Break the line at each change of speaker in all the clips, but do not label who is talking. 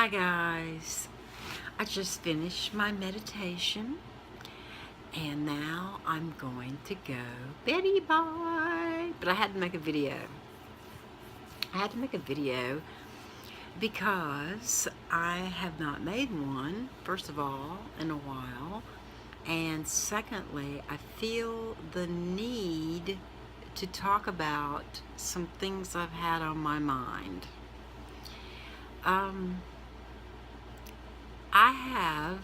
Hi guys, I just finished my meditation and now I'm going to go Betty bye. But I had to make a video. Because I have not made one, first of all, in a while, and secondly, I feel the need to talk about some things I've had on my mind. I have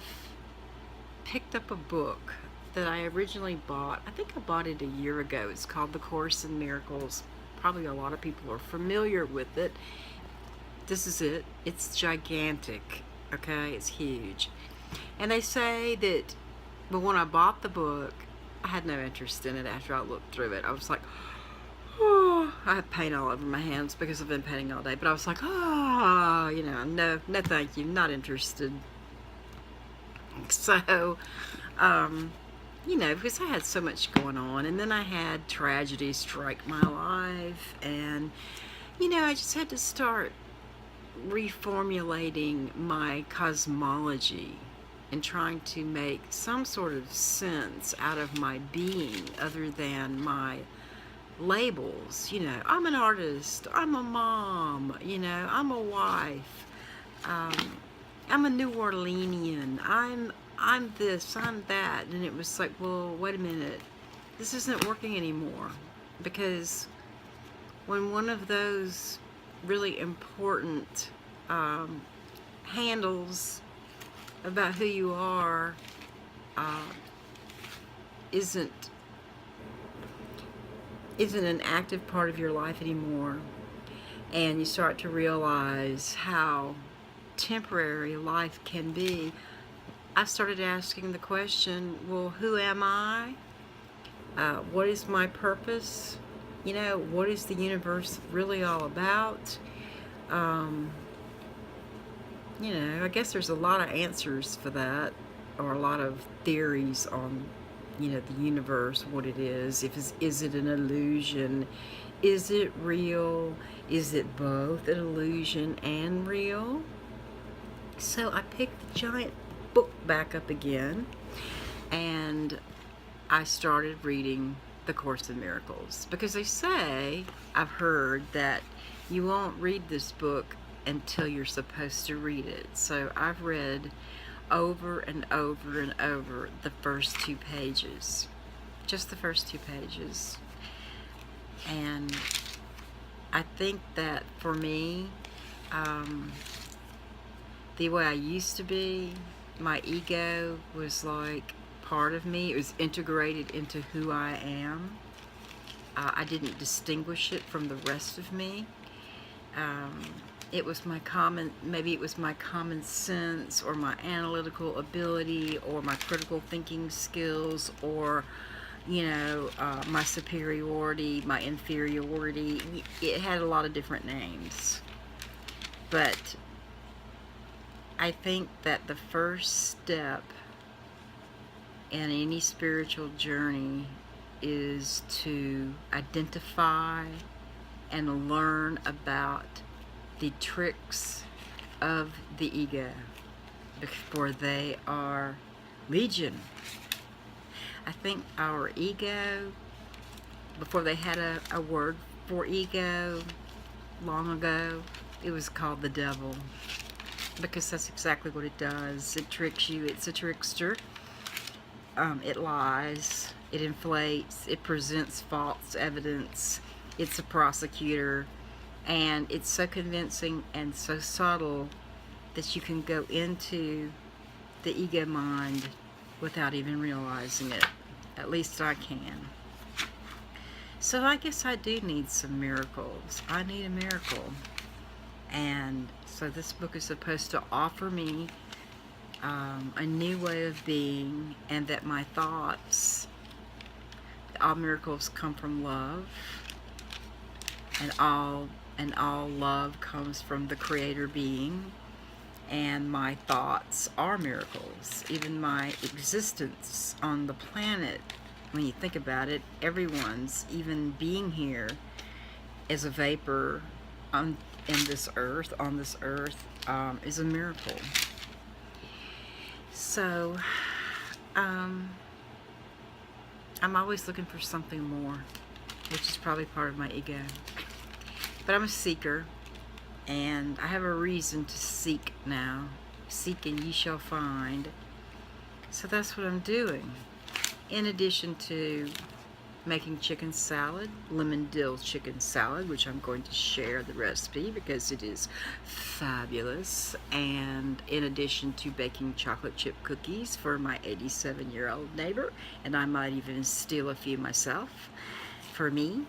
picked up a book that I originally bought. I think I bought it a year ago. It's called The Course in Miracles. Probably a lot of people are familiar with it. This is it. It's gigantic. Okay, it's huge. And they say that, but when I bought the book, I had no interest in it after I looked through it. I was like, oh, I have paint all over my hands because I've been painting all day. But I was like, oh, no thank you, not interested. So, because I had so much going on, and then I had tragedy strike my life, and, I just had to start reformulating my cosmology and trying to make some sort of sense out of my being other than my labels. I'm an artist, I'm a mom, I'm a wife, I'm a New Orleanian, I'm this, I'm that. And it was like, well, wait a minute, this isn't working anymore. Because when one of those really important handles about who you are isn't an active part of your life anymore, and you start to realize how temporary life can be, I started asking the question, well, who am I? What is my purpose? What is the universe really all about? I guess there's a lot of answers for that, or a lot of theories on, the universe, what it is. Is it an illusion? Is it real? Is it both an illusion and real? So I picked the giant book back up again, and I started reading The Course in Miracles, because they say, I've heard, that you won't read this book until you're supposed to read it. So I've read over and over and over the first 2 pages, just the first 2 pages. And I think that for me, the way I used to be, my ego was like part of me. It was integrated into who I am. I didn't distinguish it from the rest of me. It was maybe it was my common sense, or my analytical ability, or my critical thinking skills, or, my superiority, my inferiority. It had a lot of different names. But I think that the first step in any spiritual journey is to identify and learn about the tricks of the ego, for they are legion. I think our ego, before they had a word for ego long ago, it was called the devil, because that's exactly what it does. It tricks you. It's a trickster. It lies, it inflates, it presents false evidence, it's a prosecutor, and it's so convincing and so subtle that you can go into the ego mind without even realizing it. At least I can. So I guess I do need some miracles. I need a miracle. And so this book is supposed to offer me a new way of being, and that my thoughts, all miracles come from love, and all love comes from the creator being, and my thoughts are miracles. Even my existence on the planet, when you think about it, everyone's, even being here, is a vapor in this earth, on this earth, is a miracle. So, I'm always looking for something more, which is probably part of my ego. But I'm a seeker, and I have a reason to seek now. Seek and ye shall find. So that's what I'm doing. In addition to making chicken salad, lemon dill chicken salad, which I'm going to share the recipe because it is fabulous. And in addition to baking chocolate chip cookies for my 87-year-old neighbor, and I might even steal a few myself for me.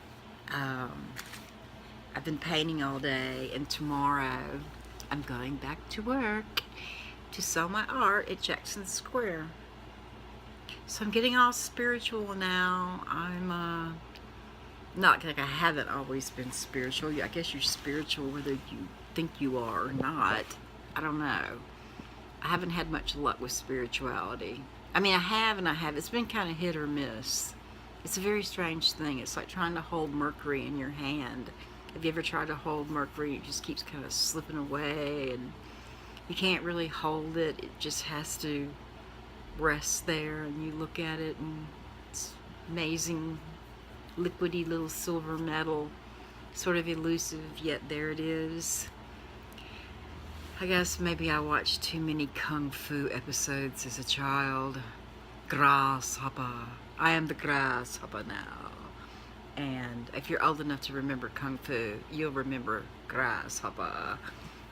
I've been painting all day, and tomorrow I'm going back to work to sell my art at Jackson Square. So I'm getting all spiritual now. I'm not like I haven't always been spiritual. I guess you're spiritual whether you think you are or not. I don't know. I haven't had much luck with spirituality. I mean, I have and I have. It's been kind of hit or miss. It's a very strange thing. It's like trying to hold Mercury in your hand. Have you ever tried to hold Mercury? It just keeps kind of slipping away, and you can't really hold it. It just has to rest there, and you look at it, and it's amazing, liquidy little silver metal, sort of elusive, yet there it is. I guess maybe I watched too many kung fu episodes as a child. Grasshopper. I am the grasshopper now. And if you're old enough to remember kung fu, you'll remember grasshopper.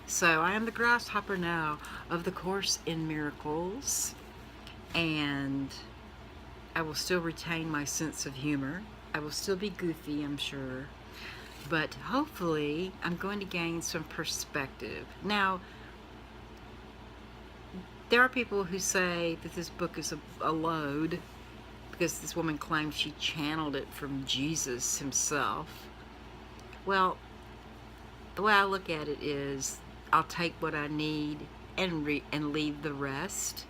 So I am the grasshopper now of the Course in Miracles. And I will still retain my sense of humor. I will still be goofy, I'm sure. But hopefully, I'm going to gain some perspective. Now, there are people who say that this book is a load because this woman claims she channeled it from Jesus himself. Well, the way I look at it is I'll take what I need and leave the rest.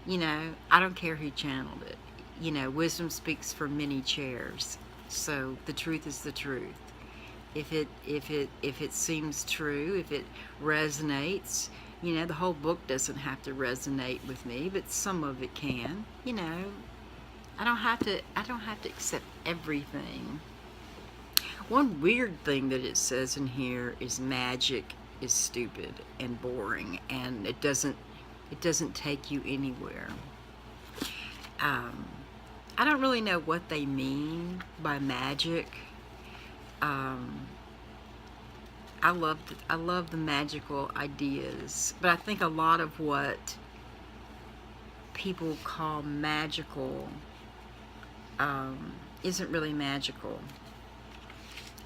You know, I don't care who channeled it. You know, wisdom speaks from many chairs. So the truth is the truth. If it seems true, if it resonates, you know, the whole book doesn't have to resonate with me, but some of it can. You know, I don't have to accept everything. One weird thing that it says in here is magic is stupid and boring, and it doesn't take you anywhere. I don't really know what they mean by magic. I love the magical ideas, but I think a lot of what people call magical isn't really magical.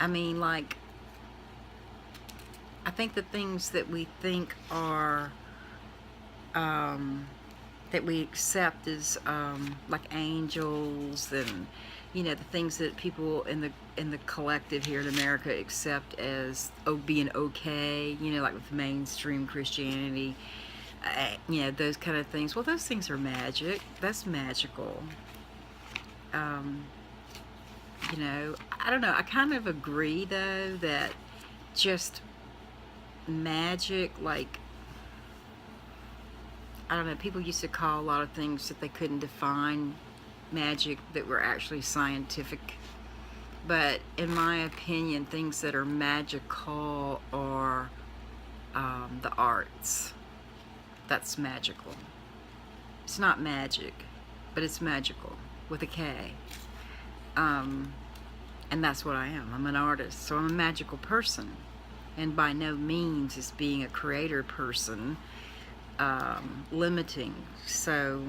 I mean, like, I think the things that we think are that we accept as like angels, and you know, the things that people in the collective here in America accept as being okay, you know, like with mainstream Christianity, you know, those kind of things. Well, those things are magic. That's magical. You know, I don't know. I kind of agree though that just magic, like, I don't know, people used to call a lot of things that they couldn't define magic that were actually scientific. But in my opinion, things that are magical are the arts. That's magical. It's not magic, but it's magical with a K. And that's what I am. I'm an artist, so I'm a magical person. And by no means is being a creator person limiting. So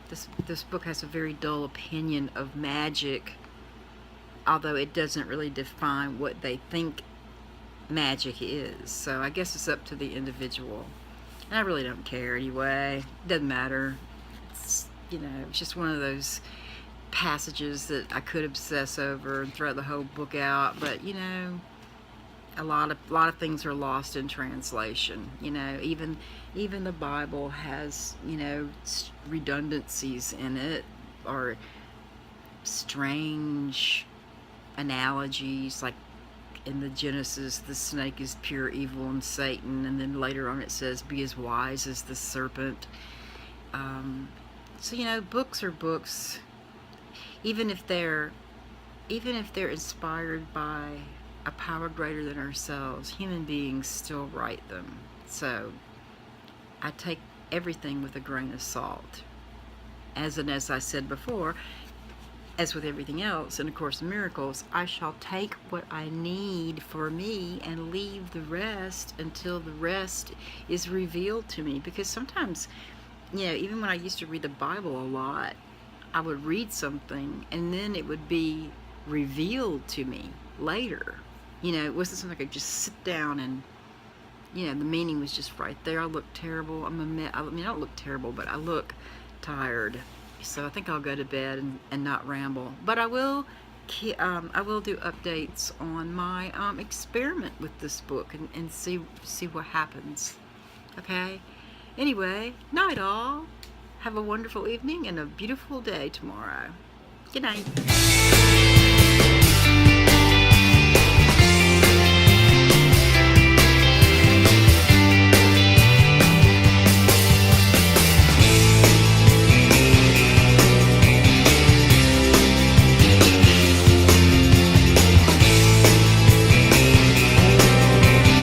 this book has a very dull opinion of magic, although it doesn't really define what they think magic is. So I guess it's up to the individual. And I really don't care anyway. Doesn't matter. It's, you know, it's just one of those passages that I could obsess over and throw the whole book out. But you know, a lot of things are lost in translation. You know, even the Bible has, you know, redundancies in it, or strange analogies, like in the Genesis, the snake is pure evil and Satan, and then later on it says, be as wise as the serpent. So, you know, books are books. Even if they're inspired by a power greater than ourselves, human beings still write them. So I take everything with a grain of salt. As I said before, as with everything else in A Course in Miracles, I shall take what I need for me and leave the rest until the rest is revealed to me. Because sometimes, you know, even when I used to read the Bible a lot, I would read something and then it would be revealed to me later. You know, it wasn't something I could just sit down and, you know, the meaning was just right there. I look terrible. I mean, I don't look terrible, but I look tired. So I think I'll go to bed and not ramble. But I will do updates on my experiment with this book and see what happens. Okay? Anyway, night all. Have a wonderful evening and a beautiful day tomorrow. Good night.